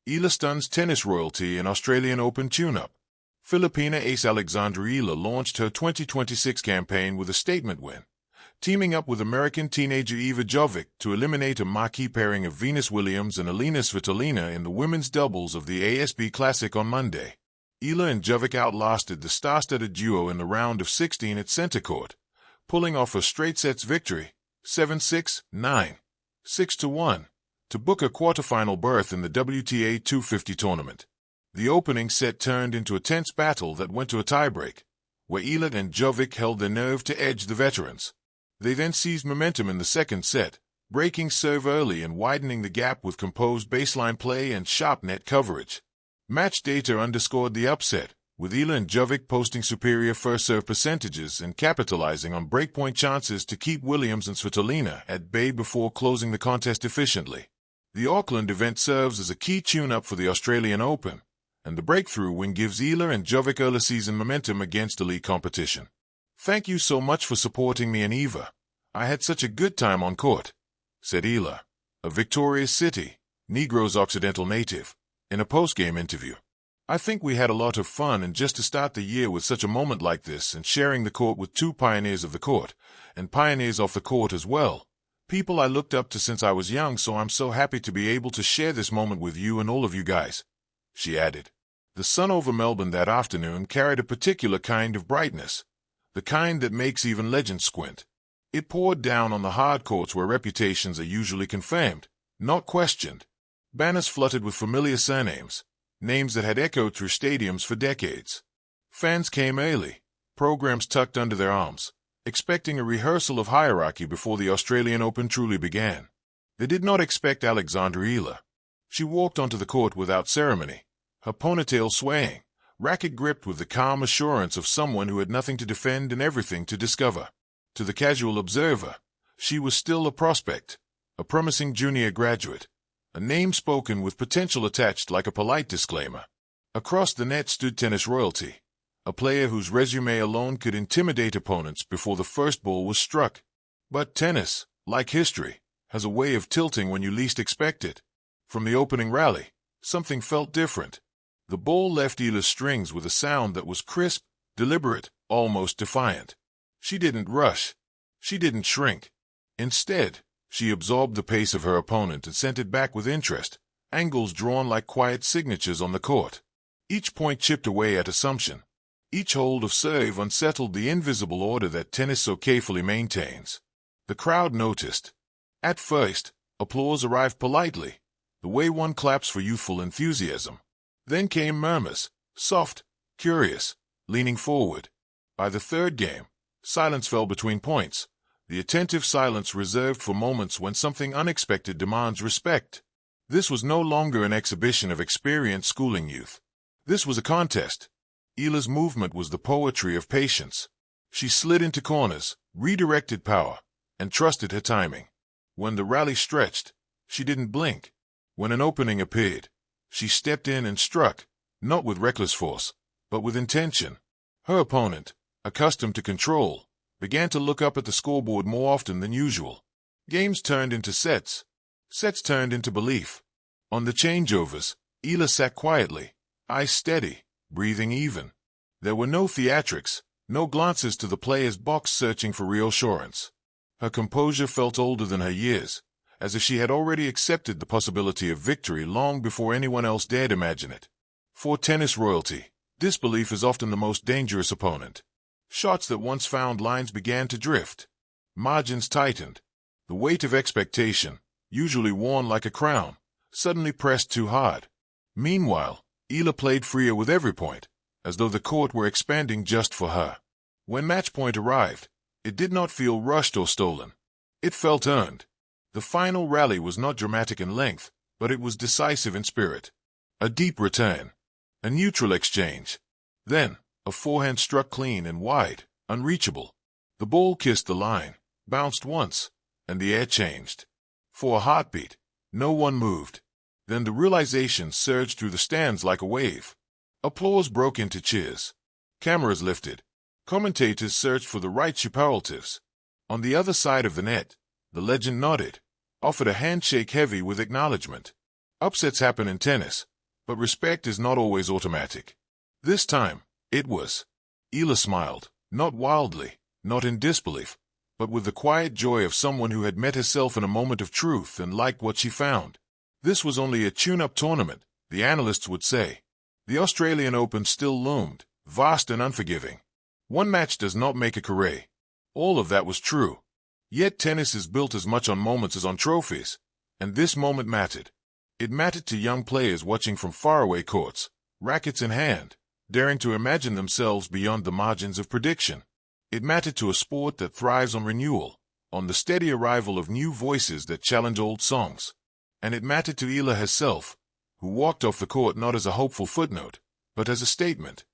Eala stuns tennis royalty in Australian Open tune-up. Filipina ace Alexandra Eala launched her 2026 campaign with a statement win, teaming up with American teenager Eva Jovic to eliminate a marquee pairing of Venus Williams and Elina Svitolina in the women's doubles of the ASB Classic on Monday. Eala and Jovic outlasted the star-studded duo in the round of 16 at center court, pulling off a straight-sets victory, 7-6, 9, 6-1, to book a quarterfinal berth in the WTA 250 tournament. The opening set turned into a tense battle that went to a tiebreak, where Eala and Jovic held their nerve to edge the veterans. They then seized momentum in the second set, breaking serve early and widening the gap with composed baseline play and sharp net coverage. Match data underscored the upset, with Eala and Jovic posting superior first serve percentages and capitalizing on breakpoint chances to keep Williams and Svitolina at bay before closing the contest efficiently. The Auckland event serves as a key tune-up for the Australian Open, and the breakthrough win gives Eala and Jovic early season momentum against elite competition. "Thank you so much for supporting me and Eva. I had such a good time on court," said Eala, a Victoria City, Negroes Occidental native, in a post-game interview. "I think we had a lot of fun, and just to start the year with such a moment like this and sharing the court with two pioneers of the court, and pioneers off the court as well, people I looked up to since I was young, so I'm so happy to be able to share this moment with you and all of you guys," she added. The sun over Melbourne that afternoon carried a particular kind of brightness, the kind that makes even legends squint. It poured down on the hard courts where reputations are usually confirmed, not questioned. Banners fluttered with familiar surnames, names that had echoed through stadiums for decades. Fans came early, programs tucked under their arms, expecting a rehearsal of hierarchy before the Australian Open truly began. They did not expect Alexandra Eala. She walked onto the court without ceremony, her ponytail swaying, racket gripped with the calm assurance of someone who had nothing to defend and everything to discover. To the casual observer, she was still a prospect, a promising junior graduate, a name spoken with potential attached like a polite disclaimer. Across the net stood tennis royalty, a player whose resume alone could intimidate opponents before the first ball was struck. But tennis, like history, has a way of tilting when you least expect it. From the opening rally, something felt different. The ball left Eala's strings with a sound that was crisp, deliberate, almost defiant. She didn't rush. She didn't shrink. Instead, she absorbed the pace of her opponent and sent it back with interest, angles drawn like quiet signatures on the court. Each point chipped away at assumption. Each hold of serve unsettled the invisible order that tennis so carefully maintains. The crowd noticed. At first, applause arrived politely, the way one claps for youthful enthusiasm. Then came murmurs, soft, curious, leaning forward. By the third game, silence fell between points, the attentive silence reserved for moments when something unexpected demands respect. This was no longer an exhibition of experienced schooling youth. This was a contest. Eala's movement was the poetry of patience. She slid into corners, redirected power, and trusted her timing. When the rally stretched, she didn't blink. When an opening appeared, she stepped in and struck, not with reckless force, but with intention. Her opponent, accustomed to control, began to look up at the scoreboard more often than usual. Games turned into sets. Sets turned into belief. On the changeovers, Eala sat quietly, eyes steady, breathing even. There were no theatrics, no glances to the player's box searching for reassurance. Her composure felt older than her years, as if she had already accepted the possibility of victory long before anyone else dared imagine it. For tennis royalty, disbelief is often the most dangerous opponent. Shots that once found lines began to drift. Margins tightened. The weight of expectation, usually worn like a crown, suddenly pressed too hard. Meanwhile, Eala played freer with every point, as though the court were expanding just for her. When match point arrived, it did not feel rushed or stolen. It felt earned. The final rally was not dramatic in length, but it was decisive in spirit. A deep return. A neutral exchange. Then, a forehand struck clean and wide, unreachable. The ball kissed the line, bounced once, and the air changed. For a heartbeat, no one moved. Then the realization surged through the stands like a wave. Applause broke into cheers. Cameras lifted. Commentators searched for the right superlatives. On the other side of the net, the legend nodded, offered a handshake heavy with acknowledgement. Upsets happen in tennis, But respect is not always automatic. This time, it was. Eala smiled, not wildly, not in disbelief, but with the quiet joy of someone who had met herself in a moment of truth and liked what she found. This was only a tune-up tournament, the analysts would say. The Australian Open still loomed, vast and unforgiving. One match does not make a career. All of that was true. Yet tennis is built as much on moments as on trophies, and this moment mattered. It mattered to young players watching from faraway courts, rackets in hand, daring to imagine themselves beyond the margins of prediction. It mattered to a sport that thrives on renewal, on the steady arrival of new voices that challenge old songs. And it mattered to Eala herself, who walked off the court not as a hopeful footnote, but as a statement.